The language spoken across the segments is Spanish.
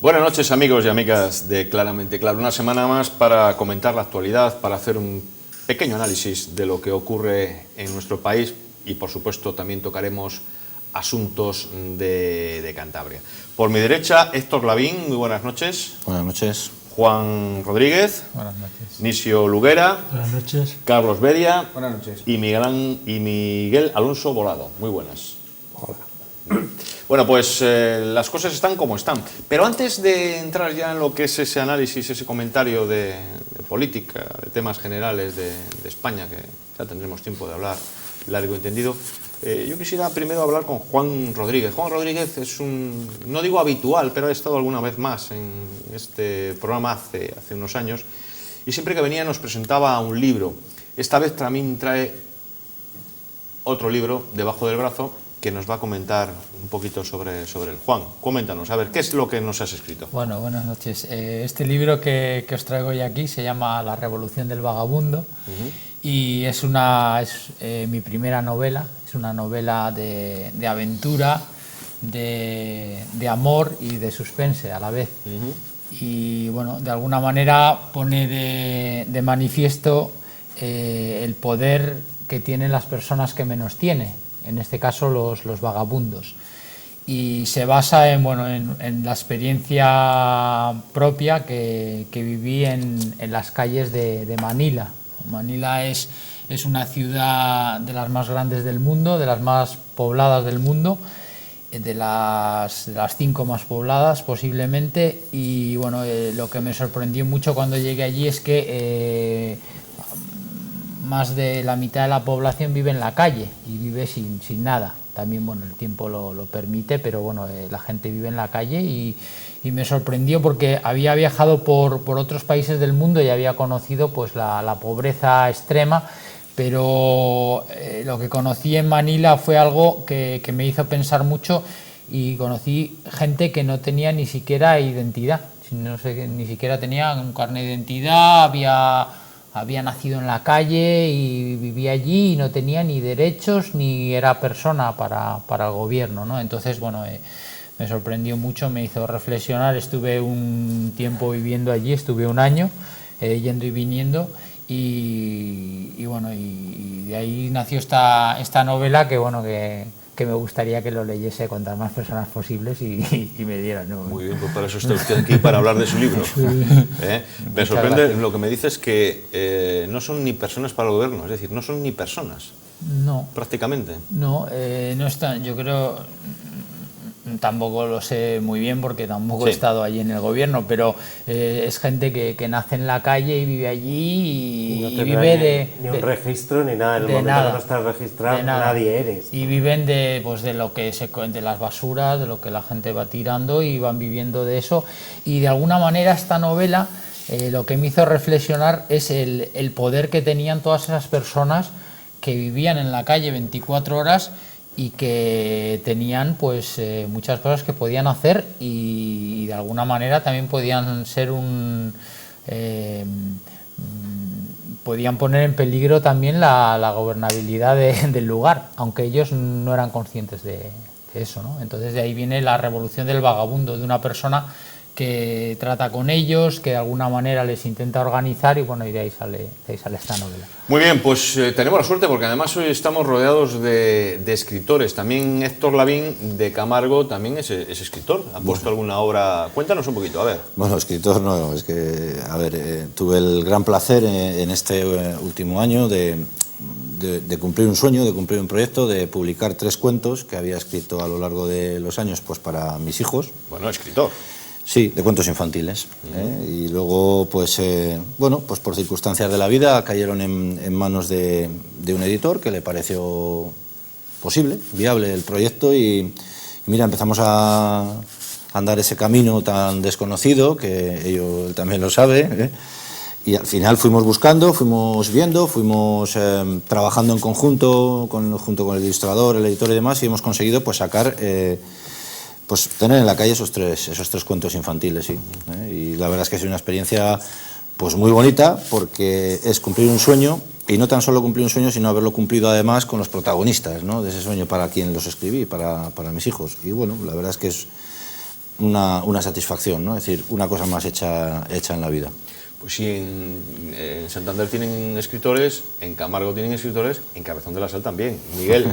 Buenas noches, amigos y amigas de Claramente Claro. Una semana más para comentar la actualidad, para hacer un pequeño análisis de lo que ocurre en nuestro país y, por supuesto, también tocaremos asuntos de Cantabria. Por mi derecha, Héctor Lavín, muy buenas noches. Buenas noches. Juan Rodríguez. Buenas noches. Nisio Luguera. Buenas noches. Carlos Bedia. Buenas noches. Y Miguel Alonso Volado. Muy buenas. Hola. Bueno, pues las cosas están como están. Pero antes de entrar ya en lo que es ese análisis, ese comentario de política, de temas generales de España, que ya tendremos tiempo de hablar largo y entendido, yo quisiera primero hablar con Juan Rodríguez. Juan Rodríguez es no digo habitual, pero ha estado alguna vez más en este programa hace unos años, y siempre que venía nos presentaba un libro. Esta vez también trae otro libro debajo del brazo, que nos va a comentar un poquito sobre el Juan. Coméntanos, a ver, ¿qué es lo que nos has escrito? Bueno, buenas noches. Este libro que os traigo hoy aquí se llama La Revolución del Vagabundo y es mi primera novela. Es una novela de aventura, de amor y de suspense a la vez. Y bueno, de alguna manera pone de manifiesto el poder que tienen las personas que menos tienen. En este caso los vagabundos, y se basa en la experiencia propia que viví en las calles de Manila. Manila es una ciudad de las más grandes del mundo, de las más pobladas del mundo, de las 5 más pobladas posiblemente, y bueno, lo que me sorprendió mucho cuando llegué allí es que más de la mitad de la población vive en la calle y vive sin nada. También, bueno, el tiempo lo permite, pero bueno, la gente vive en la calle y me sorprendió porque había viajado por otros países del mundo y había conocido pues la pobreza extrema, pero lo que conocí en Manila fue algo que me hizo pensar mucho, y conocí gente que no tenía ni siquiera identidad, ni siquiera tenía un carnet de identidad, había nacido en la calle y vivía allí y no tenía ni derechos ni era persona para el gobierno, ¿no? Entonces, bueno, me sorprendió mucho, me hizo reflexionar. Estuve un tiempo viviendo allí, estuve un año yendo y viniendo, y bueno, y de ahí nació esta novela que, bueno, que me gustaría que lo leyese cuantas más personas posibles y me dieran, ¿no? Muy bien, pues para eso está usted aquí, para hablar de su libro. Me sorprende gracias. lo que me dices, que no son ni personas para el gobierno, es decir, no son ni personas. No. Prácticamente. No, no están, yo creo, tampoco lo sé muy bien porque tampoco he estado allí en el gobierno, pero es gente que nace en la calle y vive allí y vive ni un registro ni nada. En el momento que no estás registrado, nadie eres. Y viven de lo que de las basuras, de lo que la gente va tirando, y van viviendo de eso. Y de alguna manera esta novela lo que me hizo reflexionar es el poder que tenían todas esas personas que vivían en la calle 24 horas y que tenían pues muchas cosas que podían hacer, y de alguna manera también podían ser podían poner en peligro también la gobernabilidad del lugar, aunque ellos no eran conscientes de eso, ¿no? Entonces de ahí viene la revolución del vagabundo, de una persona que trata con ellos, que de alguna manera les intenta organizar, y bueno, y de ahí sale esta novela. Muy bien, pues tenemos la suerte porque además hoy estamos rodeados de escritores. También Héctor Lavín de Camargo también es escritor. ¿Ha puesto alguna obra? Cuéntanos un poquito, a ver. Bueno, escritor no, es que, a ver, tuve el gran placer en este último año de cumplir un sueño, de cumplir un proyecto, de publicar 3 cuentos que había escrito a lo largo de los años pues para mis hijos. Bueno, escritor. Sí, de cuentos infantiles. Y luego, pues, bueno, pues por circunstancias de la vida cayeron en manos de un editor que le pareció posible, viable el proyecto, y mira, empezamos a andar ese camino tan desconocido, que él también lo sabe, y al final fuimos buscando, fuimos viendo, fuimos trabajando en conjunto, junto con el ilustrador, el editor y demás, y hemos conseguido pues sacar... pues tener en la calle esos tres cuentos infantiles, sí. Y la verdad es que es una experiencia pues muy bonita, porque es cumplir un sueño, y no tan solo cumplir un sueño, sino haberlo cumplido además con los protagonistas, ¿no?, de ese sueño para quien los escribí, para mis hijos. Y bueno, la verdad es que es una satisfacción, ¿no? Es decir, una cosa más hecha en la vida. Pues sí, en Santander tienen escritores, en Camargo tienen escritores, en Cabezón de la Sal también. Miguel,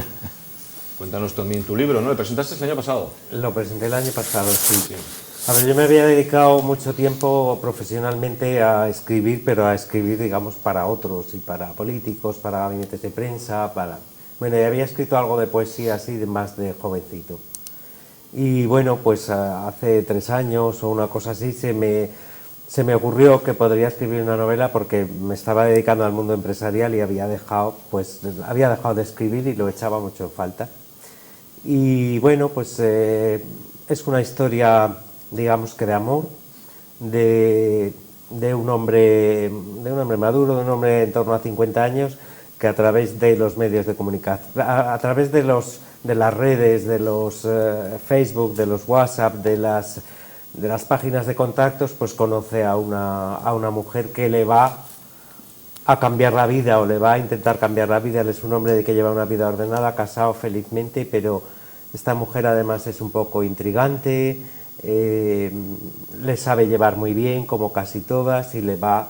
cuéntanos también tu libro, ¿no? ¿Lo presentaste el año pasado? Lo presenté el año pasado, sí. A ver, yo me había dedicado mucho tiempo profesionalmente a escribir, pero a escribir, digamos, para otros y para políticos, para gabinetes de prensa, para... Bueno, ya había escrito algo de poesía así, más de jovencito. Y bueno, pues hace 3 años o una cosa así se me ocurrió que podría escribir una novela porque me estaba dedicando al mundo empresarial y había dejado de escribir y lo echaba mucho en falta. Y bueno, pues es una historia, digamos que de amor, de un hombre maduro, de un hombre en torno a 50 años, que a través de los medios de comunicación, a través de las redes, de los Facebook, de los WhatsApp, de las páginas de contactos, pues conoce a una mujer que le va a cambiar la vida o le va a intentar cambiar la vida. Él es un hombre que lleva una vida ordenada, casado felizmente, pero esta mujer además es un poco intrigante, le sabe llevar muy bien, como casi todas, y le va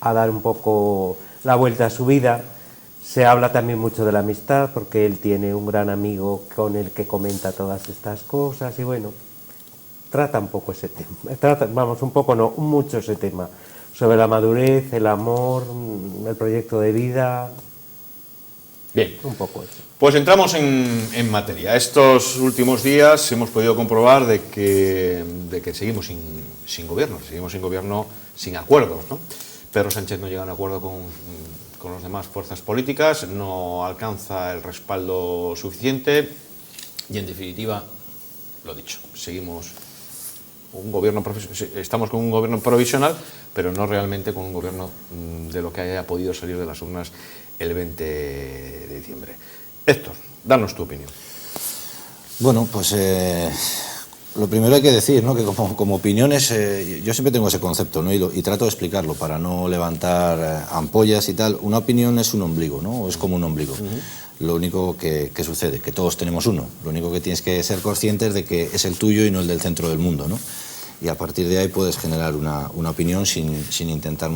a dar un poco la vuelta a su vida. Se habla también mucho de la amistad, porque él tiene un gran amigo con el que comenta todas estas cosas, y bueno, trata un poco ese tema, mucho ese tema, sobre la madurez, el amor, el proyecto de vida. Bien, un poco eso. Pues entramos en materia. Estos últimos días hemos podido comprobar de que seguimos sin gobierno, sin acuerdos, ¿no? Pedro Sánchez no llega a un acuerdo con las demás fuerzas políticas, no alcanza el respaldo suficiente y, en definitiva, lo dicho, estamos con un gobierno provisional, pero no realmente con un gobierno de lo que haya podido salir de las urnas el 20 de diciembre. Héctor, danos tu opinión. Bueno, pues lo primero hay que decir, ¿no?, que como opiniones, yo siempre tengo ese concepto, ¿no?, y trato de explicarlo para no levantar ampollas y tal. Una opinión es un ombligo, ¿no?, o es como un ombligo. Lo único que sucede, que todos tenemos uno. Lo único que tienes que ser consciente es de que es el tuyo y no el del centro del mundo, ¿no? Y a partir de ahí puedes generar una opinión sin intentar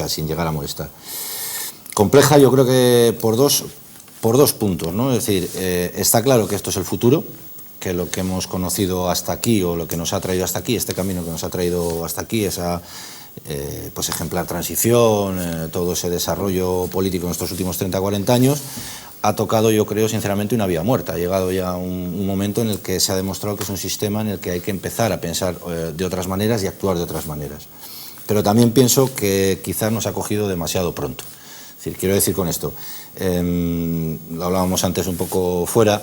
sin llegar a molestar. Compleja, yo creo que por dos puntos, ¿no? Es decir, está claro que esto es el futuro, que lo que hemos conocido hasta aquí, o lo que nos ha traído hasta aquí, este camino que nos ha traído hasta aquí, esa pues ejemplar transición, todo ese desarrollo político en estos últimos 30-40 años, ha tocado, yo creo, sinceramente, una vía muerta. Ha llegado ya un momento en el que se ha demostrado que es un sistema en el que hay que empezar a pensar de otras maneras y actuar de otras maneras. Pero también pienso que quizás nos ha cogido demasiado pronto. Es decir, quiero decir con esto, lo hablábamos antes un poco fuera,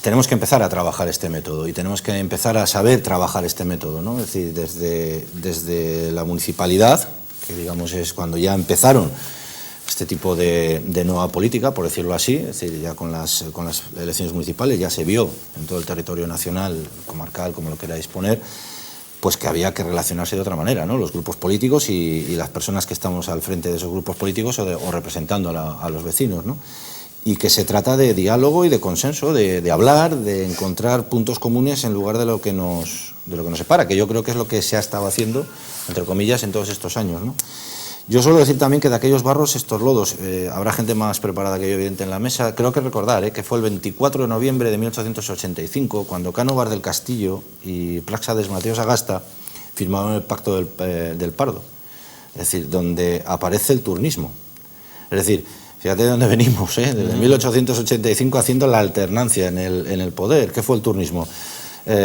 tenemos que empezar a trabajar este método y tenemos que empezar a saber trabajar este método, ¿no? Es decir, desde la municipalidad, que digamos es cuando ya empezaron este tipo de nueva política, por decirlo así, es decir, ya con las elecciones municipales ya se vio en todo el territorio nacional, comarcal, como lo queráis poner, pues que había que relacionarse de otra manera, ¿no? Los grupos políticos y las personas que estamos al frente de esos grupos políticos o representando a los vecinos, ¿no? Y que se trata de diálogo y de consenso, de hablar, de encontrar puntos comunes en lugar de lo que nos separa, que yo creo que es lo que se ha estado haciendo, entre comillas, en todos estos años, ¿no? Yo suelo decir también que de aquellos barros, estos lodos, habrá gente más preparada que yo, evidente, en la mesa. Creo que recordar que fue el 24 de noviembre de 1885, cuando Cánovas del Castillo y Práxades Mateo Sagasta firmaron el Pacto del Pardo, es decir, donde aparece el turnismo. Es decir, fíjate de dónde venimos, desde 1885 haciendo la alternancia en el poder. ¿Qué fue el turnismo?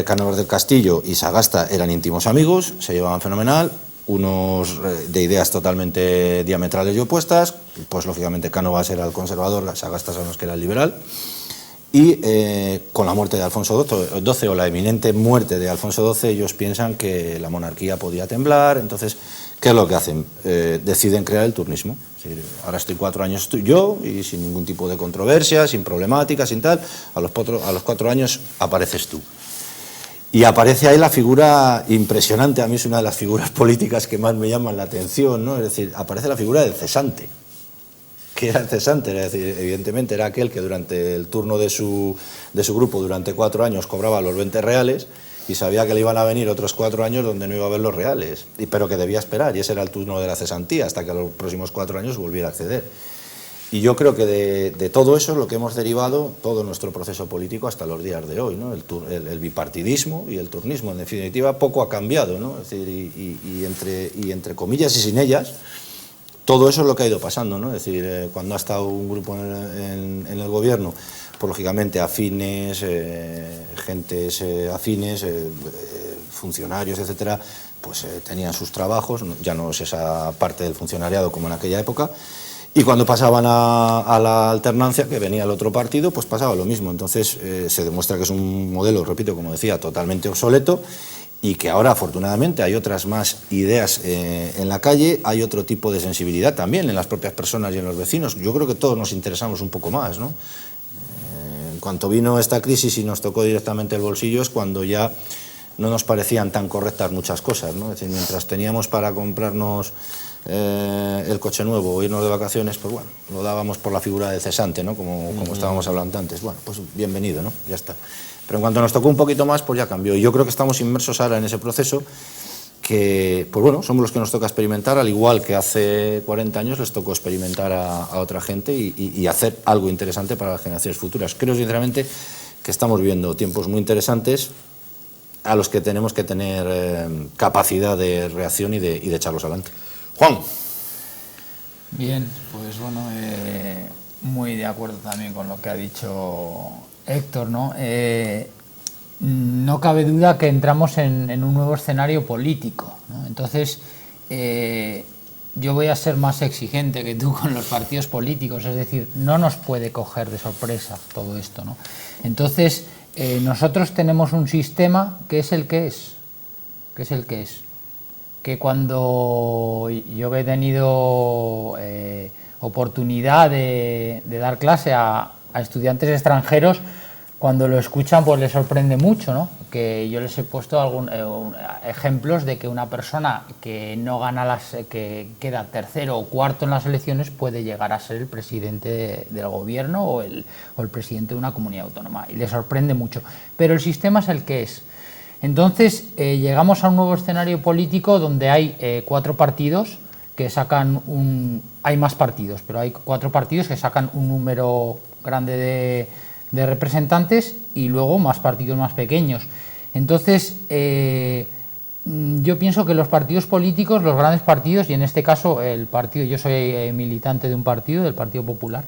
Cánovas del Castillo y Sagasta eran íntimos amigos, se llevaban fenomenal, unos de ideas totalmente diametrales y opuestas, pues lógicamente Cánovas era el conservador, Sagasta sabemos que era el liberal, y con la muerte de Alfonso XII o la eminente muerte de Alfonso XII, ellos piensan que la monarquía podía temblar. Entonces, ¿qué es lo que hacen? Deciden crear el turnismo. Es decir, ahora estoy 4 años yo y sin ningún tipo de controversia, sin problemática, sin tal, a los 4 años apareces tú. Y aparece ahí la figura impresionante, a mí es una de las figuras políticas que más me llaman la atención, ¿no? Es decir, aparece la figura del cesante. que era el cesante, es decir, evidentemente era aquel que durante el turno de su grupo durante 4 años cobraba los 20 reales y sabía que le iban a venir otros 4 años donde no iba a haber los reales, pero que debía esperar, y ese era el turno de la cesantía, hasta que a los próximos 4 años volviera a acceder. Y yo creo que de todo eso es lo que hemos derivado todo nuestro proceso político hasta los días de hoy, ¿no? El bipartidismo y el turnismo, en definitiva, poco ha cambiado, ¿no? Es decir, y entre comillas y sin ellas, todo eso es lo que ha ido pasando, ¿no? Es decir, cuando ha estado un grupo en el gobierno, pues lógicamente afines, gentes afines, funcionarios, etcétera, pues tenían sus trabajos, ya no es esa parte del funcionariado como en aquella época. Y cuando pasaban a la alternancia, que venía el otro partido, pues pasaba lo mismo. Entonces se demuestra que es un modelo, repito, como decía, totalmente obsoleto, y que ahora afortunadamente hay otras más ideas en la calle, hay otro tipo de sensibilidad también en las propias personas y en los vecinos. Yo creo que todos nos interesamos un poco más, ¿no? En cuanto vino esta crisis y nos tocó directamente el bolsillo es cuando ya no nos parecían tan correctas muchas cosas, ¿no? Es decir, mientras teníamos para comprarnos el coche nuevo o irnos de vacaciones, pues bueno, lo dábamos por la figura del cesante, ¿no? Como estábamos hablando antes. Bueno, pues bienvenido, ¿no? Ya está. Pero en cuanto nos tocó un poquito más, pues ya cambió. Y yo creo que estamos inmersos ahora en ese proceso que, pues bueno, somos los que nos toca experimentar, al igual que hace 40 años les tocó experimentar a otra gente y hacer algo interesante para las generaciones futuras. Creo sinceramente que estamos viviendo tiempos muy interesantes a los que tenemos que tener capacidad de reacción y de echarlos adelante. Juan. Bien, pues bueno, muy de acuerdo también con lo que ha dicho Héctor, ¿no? No cabe duda que entramos en un nuevo escenario político, ¿no? Entonces, yo voy a ser más exigente que tú con los partidos políticos, es decir, no nos puede coger de sorpresa todo esto, ¿no? Entonces, nosotros tenemos un sistema que es el que es, que cuando yo he tenido oportunidad de dar clase a estudiantes extranjeros, cuando lo escuchan pues les sorprende mucho, ¿no? Que yo les he puesto ejemplos de que una persona que no gana que queda tercero o cuarto en las elecciones puede llegar a ser el presidente del gobierno o el presidente de una comunidad autónoma, y les sorprende mucho, pero el sistema es el que es. Entonces llegamos a un nuevo escenario político donde hay 4 partidos que sacan hay más partidos, pero hay 4 partidos que sacan un número grande de representantes y luego más partidos más pequeños. Entonces yo pienso que los partidos políticos, los grandes partidos, y en este caso el partido, yo soy militante de un partido, del Partido Popular,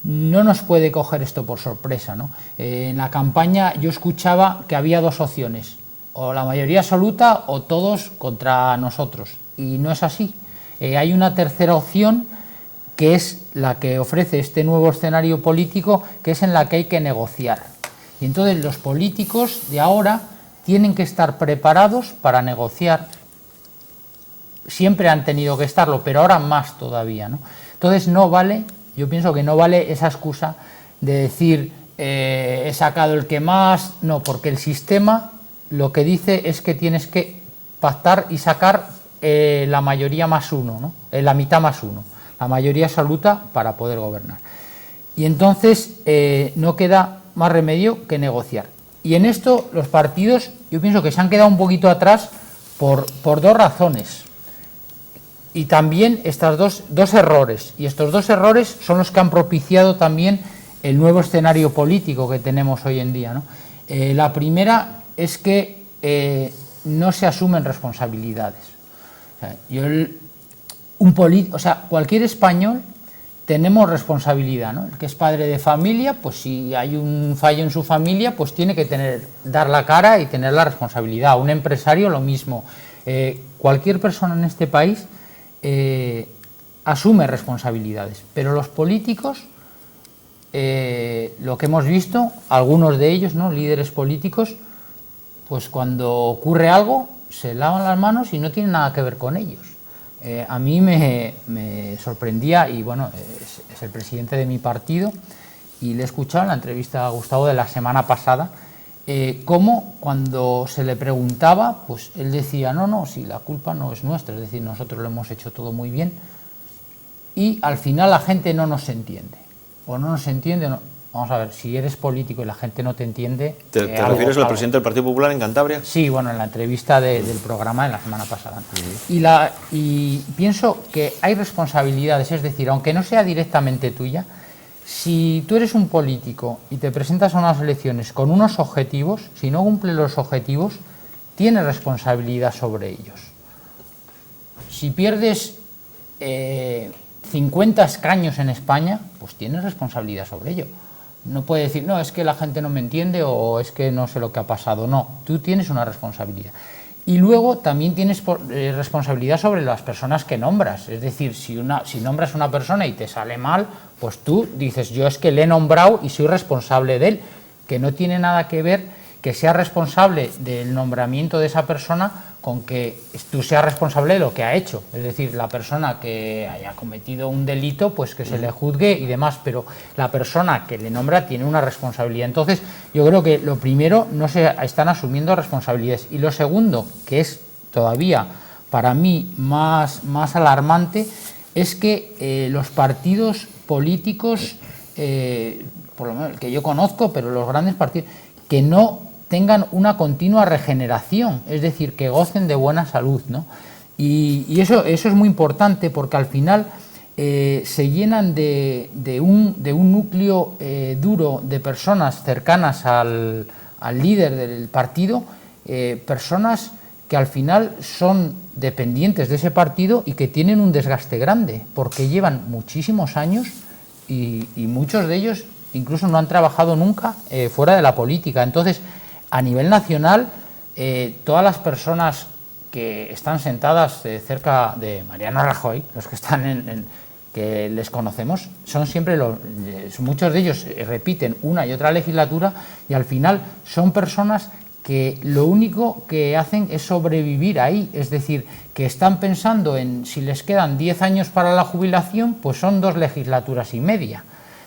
no nos puede coger esto por sorpresa, ¿no? En la campaña yo escuchaba que había 2 opciones, o la mayoría absoluta o todos contra nosotros, y no es así. Hay una tercera opción, que es la que ofrece este nuevo escenario político, que es en la que hay que negociar. Y entonces los políticos de ahora tienen que estar preparados para negociar. Siempre han tenido que estarlo, pero ahora más todavía, ¿no? Entonces no vale, yo pienso que no vale esa excusa de decir he sacado el que más, no, porque el sistema lo que dice es que tienes que pactar y sacar la mayoría más 1, ¿no? La mitad más 1, la mayoría absoluta para poder gobernar. Y entonces no queda más remedio que negociar. Y en esto los partidos, yo pienso que se han quedado un poquito atrás por 2 razones. Y también estos dos errores, y estos 2 errores son los que han propiciado también el nuevo escenario político que tenemos hoy en día, ¿no? La primera es que no se asumen responsabilidades. O sea, cualquier español tenemos responsabilidad, ¿no? El que es padre de familia, pues si hay un fallo en su familia, pues tiene que dar la cara y tener la responsabilidad. Un empresario lo mismo. Cualquier persona en este país asume responsabilidades, pero los políticos, lo que hemos visto, algunos de ellos, ¿no?, líderes políticos, pues cuando ocurre algo se lavan las manos y no tienen nada que ver con ellos. A mí me sorprendía, y bueno, es el presidente de mi partido, y le he escuchado en la entrevista a Gustavo de la semana pasada, cómo cuando se le preguntaba, pues él decía, no, si la culpa no es nuestra, es decir, nosotros lo hemos hecho todo muy bien. y al final la gente no nos entiende. O no nos entiende, no. Vamos a ver, si eres político y la gente no te entiende... ¿Te refieres al presidente del Partido Popular en Cantabria? Sí, bueno, en la entrevista del programa de la semana pasada. Y pienso que hay responsabilidades, es decir, aunque no sea directamente tuya, si tú eres un político y te presentas a unas elecciones con unos objetivos, si no cumples los objetivos, tienes responsabilidad sobre ellos. Si pierdes 50 escaños en España, pues tienes responsabilidad sobre ello. No puede decir, no, es que la gente no me entiende o es que no sé lo que ha pasado. No, tú tienes una responsabilidad. Y luego también tienes responsabilidad sobre las personas que nombras. Es decir, si nombras a una persona y te sale mal, pues tú dices, yo es que le he nombrado y soy responsable de él, que no tiene nada que ver que sea responsable del nombramiento de esa persona con que tú seas responsable de lo que ha hecho. Es decir, la persona que haya cometido un delito, pues que se le juzgue y demás, pero la persona que le nombra tiene una responsabilidad. Entonces, yo creo que lo primero, no se están asumiendo responsabilidades. Y lo segundo, que es todavía para mí más alarmante, es que los partidos políticos, por lo menos el que yo conozco, pero los grandes partidos, que no tengan una continua regeneración, es decir, que gocen de buena salud, ¿no? Y eso es muy importante porque al final se llenan de un núcleo duro de personas cercanas al líder del partido, personas que al final son dependientes de ese partido y que tienen un desgaste grande, porque llevan muchísimos años y muchos de ellos incluso no han trabajado nunca fuera de la política. Entonces, a nivel nacional, todas las personas que están sentadas cerca de Mariano Rajoy, los que están que les conocemos, son siempre muchos de ellos repiten una y otra legislatura y al final son personas que lo único que hacen es sobrevivir ahí, es decir, que están pensando en si les quedan 10 años para la jubilación, pues son 2 legislaturas y media.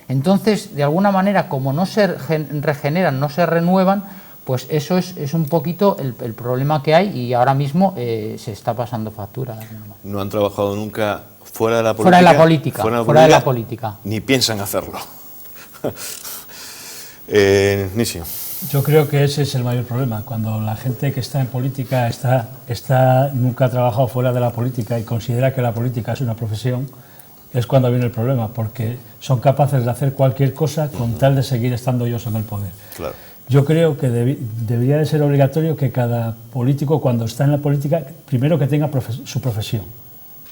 Entonces, de alguna manera, como no se regeneran, no se renuevan, pues eso es un poquito el problema que hay y ahora mismo se está pasando factura. No han trabajado nunca fuera de la política. Fuera de la política. Ni piensan hacerlo. Nisio. Yo creo que ese es el mayor problema. Cuando la gente que está en política nunca ha trabajado fuera de la política y considera que la política es una profesión, es cuando viene el problema, porque son capaces de hacer cualquier cosa con tal de seguir estando ellos en el poder. Claro. Yo creo que debería de ser obligatorio que cada político, cuando está en la política, primero que tenga su profesión.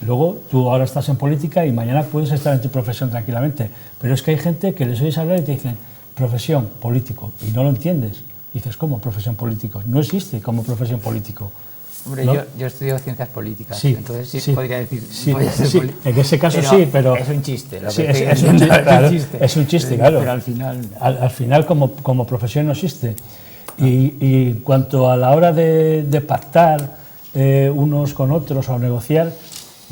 Luego, tú ahora estás en política y mañana puedes estar en tu profesión tranquilamente. Pero es que hay gente que les oyes hablar y te dicen, profesión, político, y no lo entiendes. Y dices, ¿cómo profesión político? No existe como profesión político. Hombre, ¿no? yo estudio ciencias políticas, sí, entonces sí podría decir... Sí, en ese caso sí, pero... Es un chiste. Es un chiste, claro. Pero al final... Al final como profesión no existe. Y en cuanto a la hora de pactar unos con otros o negociar,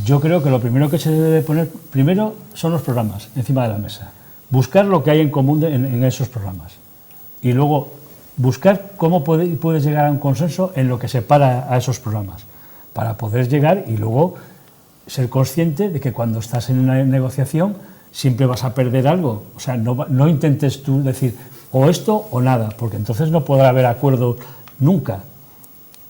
yo creo que lo primero que se debe poner, primero son los programas encima de la mesa. Buscar lo que hay en común en esos programas. Y luego buscar cómo puedes llegar a un consenso en lo que separa a esos programas, para poder llegar y luego ser consciente de que cuando estás en una negociación siempre vas a perder algo. O sea, no intentes tú decir o esto o nada, porque entonces no podrá haber acuerdo nunca.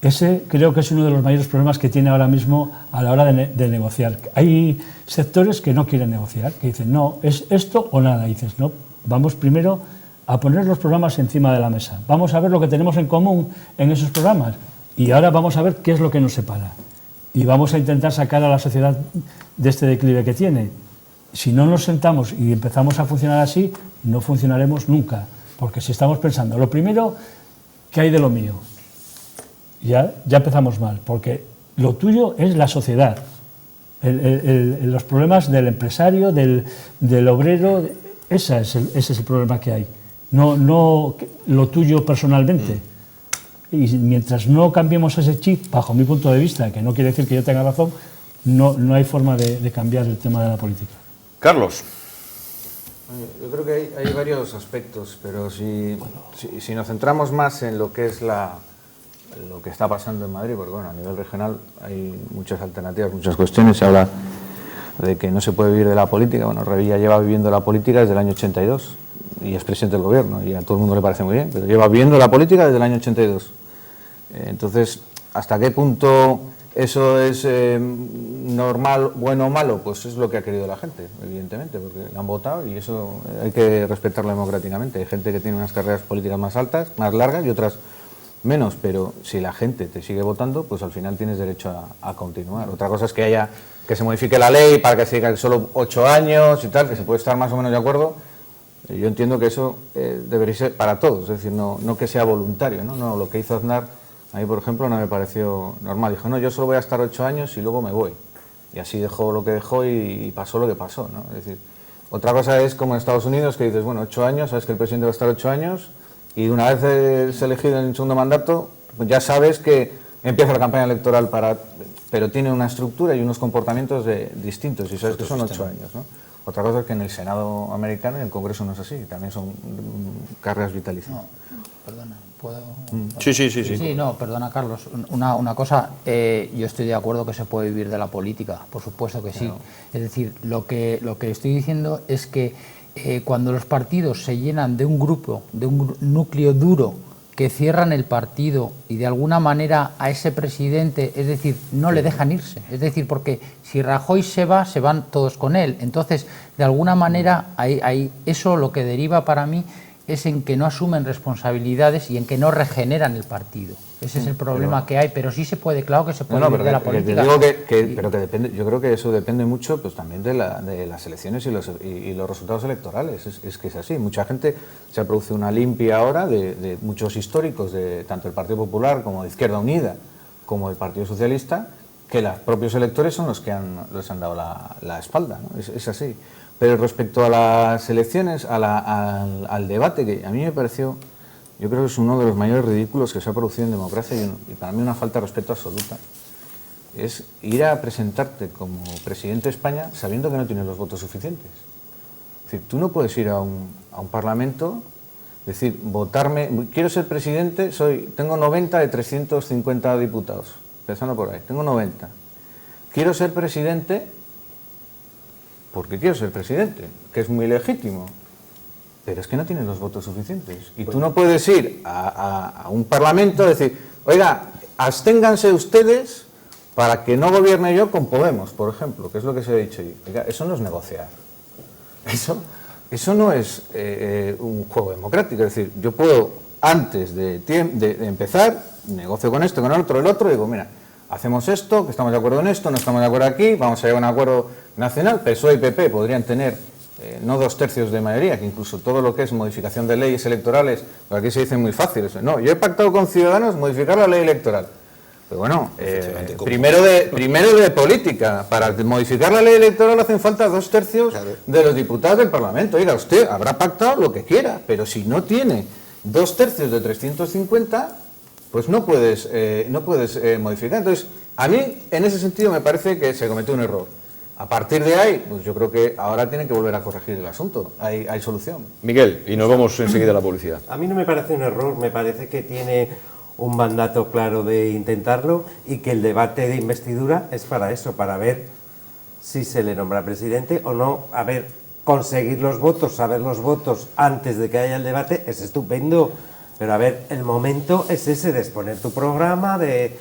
Ese creo que es uno de los mayores problemas que tiene ahora mismo a la hora de negociar. Hay sectores que no quieren negociar, que dicen, no, es esto o nada. Y dices, no, vamos primero a poner los programas encima de la mesa. Vamos a ver lo que tenemos en común en esos programas y ahora vamos a ver qué es lo que nos separa. Y vamos a intentar sacar a la sociedad de este declive que tiene. Si no nos sentamos y empezamos a funcionar así, no funcionaremos nunca. Porque si estamos pensando, lo primero, ¿qué hay de lo mío? Ya empezamos mal, porque lo tuyo es la sociedad. Los problemas del empresario, del obrero, ese es el problema que hay. No lo tuyo personalmente. Y mientras no cambiemos ese chip, bajo mi punto de vista, que no quiere decir que yo tenga razón, no hay forma de cambiar el tema de la política. Carlos. Yo creo que hay varios aspectos, pero si nos centramos más en lo que es lo que está pasando en Madrid, porque bueno, a nivel regional hay muchas alternativas, muchas cuestiones. Se habla de que no se puede vivir de la política. Bueno, Revilla lleva viviendo la política desde el año 82 y es presidente del gobierno y a todo el mundo le parece muy bien, pero lleva viviendo la política desde el año 82. Entonces, ¿hasta qué punto eso es normal, bueno o malo? Pues es lo que ha querido la gente, evidentemente, porque lo han votado y eso hay que respetarlo democráticamente. Hay gente que tiene unas carreras políticas más altas, más largas y otras menos, pero si la gente te sigue votando, pues al final tienes derecho a continuar. Otra cosa es que se modifique la ley para que se diga que solo 8 años y tal, que se puede estar más o menos de acuerdo. Yo entiendo que eso debería ser para todos, es decir, no que sea voluntario, ¿no? No, lo que hizo Aznar, a mí, por ejemplo, no me pareció normal. Dijo, no, yo solo voy a estar 8 años y luego me voy. Y así dejó lo que dejó y pasó lo que pasó, ¿no? Es decir, otra cosa es como en Estados Unidos, que dices, bueno, 8 años, sabes que el presidente va a estar 8 años y una vez es elegido en el segundo mandato, pues ya sabes que empieza la campaña electoral pero tiene una estructura y unos comportamientos distintos y sabes que son 8 años, ¿no? Otra cosa es que en el Senado americano y en el Congreso no es así, también son carreras vitalicias. No, perdona, ¿puedo? Sí. Sí, no, perdona, Carlos. Una cosa, yo estoy de acuerdo que se puede vivir de la política, por supuesto que sí. Claro. Es decir, lo que estoy diciendo es que cuando los partidos se llenan de un grupo, de un núcleo duro, que cierran el partido y de alguna manera a ese presidente, es decir, no le dejan irse. Es decir, porque si Rajoy se va, se van todos con él. Entonces, de alguna manera, eso lo que deriva para mí es en que no asumen responsabilidades y en que no regeneran el partido. Ese es el problema que hay, pero sí se puede, claro que se puede vivir de la política. Digo pero que depende, yo creo que eso depende mucho pues también de las elecciones y los resultados electorales. Es que es así. Mucha gente se ha producido una limpia ahora de muchos históricos, de tanto el Partido Popular como de Izquierda Unida, como del Partido Socialista, que los propios electores son los que les han dado la espalda, ¿no? Es así. Pero respecto a las elecciones, al debate, que a mí me pareció, yo creo que es uno de los mayores ridículos que se ha producido en democracia y para mí una falta de respeto absoluta, es ir a presentarte como presidente de España sabiendo que no tienes los votos suficientes. Es decir, tú no puedes ir a un parlamento, decir, votarme, quiero ser presidente, tengo 90 de 350 diputados, empezando por ahí, tengo 90. Quiero ser presidente porque quiero ser presidente, que es muy legítimo, pero es que no tienen los votos suficientes. Y tú no puedes ir a un parlamento y decir, oiga, absténganse ustedes para que no gobierne yo con Podemos, por ejemplo, que es lo que se ha dicho ahí. Oiga, eso no es negociar. Eso no es un juego democrático. Es decir, yo puedo, antes de empezar, negocio con esto, con el otro, y digo, mira, hacemos esto, que estamos de acuerdo en esto, no estamos de acuerdo aquí, vamos a llegar a un acuerdo nacional. PSOE y PP podrían tener no 2/3 de mayoría, que incluso todo lo que es modificación de leyes electorales, por aquí se dice muy fácil eso. No, yo he pactado con Ciudadanos modificar la ley electoral. Pero bueno, primero de política. Para modificar la ley electoral hacen falta 2/3 de los diputados del Parlamento. Oiga, usted habrá pactado lo que quiera, pero si no tiene 2/3 de 350, pues no puedes modificar. Entonces, a mí, en ese sentido, me parece que se cometió un error. A partir de ahí, pues yo creo que ahora tienen que volver a corregir el asunto. Hay solución. Miguel, y nos vamos enseguida a la publicidad. A mí no me parece un error, me parece que tiene un mandato claro de intentarlo y que el debate de investidura es para eso, para ver si se le nombra presidente o no. A ver, conseguir los votos, saber los votos antes de que haya el debate es estupendo, pero a ver, el momento es ese de exponer tu programa, de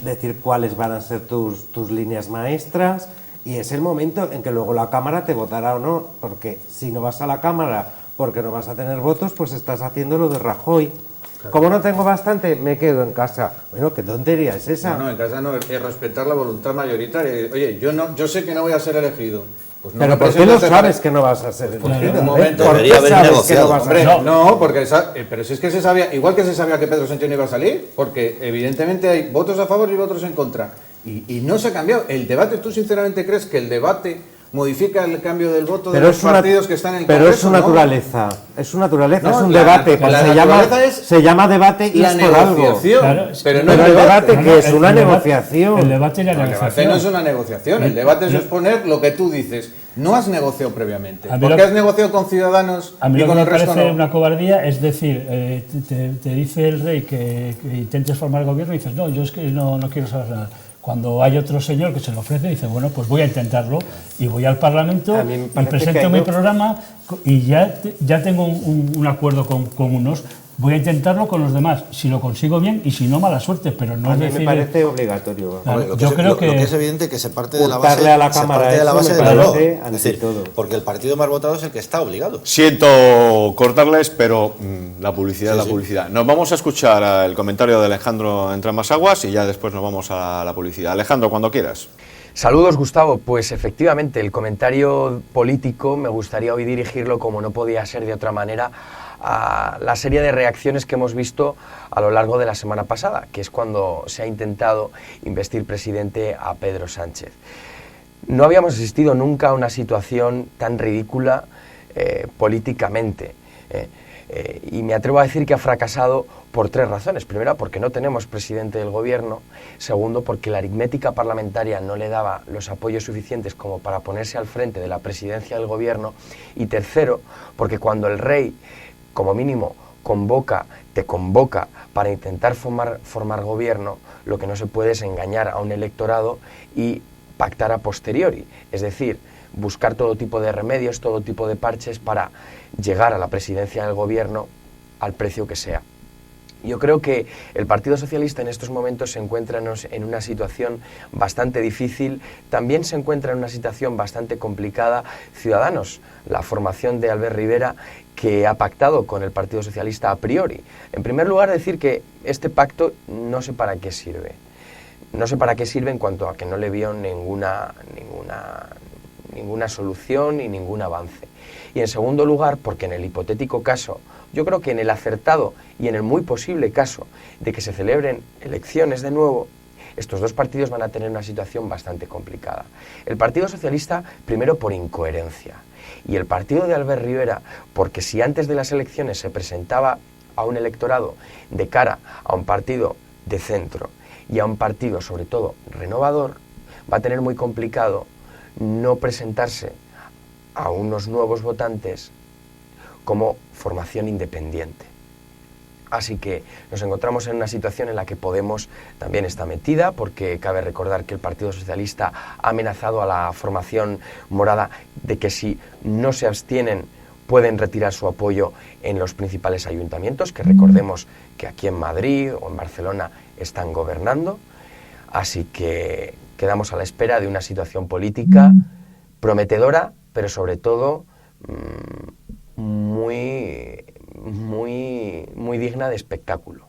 decir cuáles van a ser tus líneas maestras, y es el momento en que luego la Cámara te votará o no, porque si no vas a la Cámara porque no vas a tener votos, pues estás haciendo lo de Rajoy. Claro. Como no tengo bastante, me quedo en casa. Bueno, ¿qué tontería es esa? No, en casa no, es respetar la voluntad mayoritaria. Oye, yo sé que no voy a ser elegido. Pues no, pero ¿por qué no sabes que no vas a ser elegido? En un momento debería haber negociado. No, porque pero si es que se sabía, igual que se sabía que Pedro Sánchez no iba a salir, porque evidentemente hay votos a favor y votos en contra. Y no se ha cambiado. El debate, ¿tú sinceramente crees que el debate modifica el cambio del voto de los partidos que están en el Congreso? Pero es su naturaleza, es su naturaleza, no, es un debate. Se llama debate y es por algo. Claro, pero no el debate, que es una negociación. El debate y la negociación. El debate no es una negociación, el debate es exponer lo que tú dices. No has negociado previamente. ¿Por qué has negociado con Ciudadanos y con el resto no? A mí lo que me parece una cobardía es decir, te dice el rey que intentes formar gobierno y dices, no, yo es que no quiero saber nada. Cuando hay otro señor que se le ofrece, dice, bueno, pues voy a intentarlo y voy al Parlamento A mí me y parece presento que mi no. programa y ya tengo un acuerdo con unos. Voy a intentarlo con los demás. Si lo consigo bien y si no, mala suerte, pero no A es mí decir... me parece obligatorio. Claro, Hombre, yo creo lo que es evidente que se parte de la base, Hurtarle a la Cámara se parte de la eso base me del parece error. ante Es decir, todo. porque el partido más votado es el que está obligado. Siento cortarles, pero la publicidad Sí, es la sí. publicidad. Nos vamos a escuchar el comentario de Alejandro Entre Ambas Aguas y ya después nos vamos a la publicidad. Alejandro, cuando quieras. Saludos, Gustavo. Pues efectivamente, el comentario político me gustaría hoy dirigirlo, como no podía ser de otra manera, a la serie de reacciones que hemos visto a lo largo de la semana pasada, que es cuando se ha intentado investir presidente a Pedro Sánchez. No habíamos asistido nunca a una situación tan ridícula políticamente. Y me atrevo a decir que ha fracasado por 3 razones. Primera, porque no tenemos presidente del gobierno. Segundo, porque la aritmética parlamentaria no le daba los apoyos suficientes como para ponerse al frente de la presidencia del gobierno. Y tercero, porque cuando el rey, como mínimo, te convoca para intentar formar gobierno, lo que no se puede es engañar a un electorado y pactar a posteriori. Es decir, buscar todo tipo de remedios, todo tipo de parches para llegar a la presidencia del gobierno al precio que sea. Yo creo que el Partido Socialista en estos momentos se encuentra en una situación bastante difícil, también se encuentra en una situación bastante complicada Ciudadanos, la formación de Albert Rivera, que ha pactado con el Partido Socialista a priori. En primer lugar, decir que este pacto no sé para qué sirve. No sé para qué sirve en cuanto a que no le vio ninguna solución y ningún avance. Y en segundo lugar, porque en el hipotético caso, yo creo que en el acertado y en el muy posible caso de que se celebren elecciones de nuevo, estos dos partidos van a tener una situación bastante complicada. El Partido Socialista, primero por incoherencia, y el partido de Albert Rivera, porque si antes de las elecciones se presentaba a un electorado de cara a un partido de centro y a un partido, sobre todo, renovador, va a tener muy complicado no presentarse a unos nuevos votantes como formación independiente. Así que nos encontramos en una situación en la que Podemos también está metida, porque cabe recordar que el Partido Socialista ha amenazado a la formación morada de que si no se abstienen pueden retirar su apoyo en los principales ayuntamientos, que recordemos que aquí en Madrid o en Barcelona están gobernando. Así que quedamos a la espera de una situación política prometedora, pero sobre todo muy digna de espectáculo.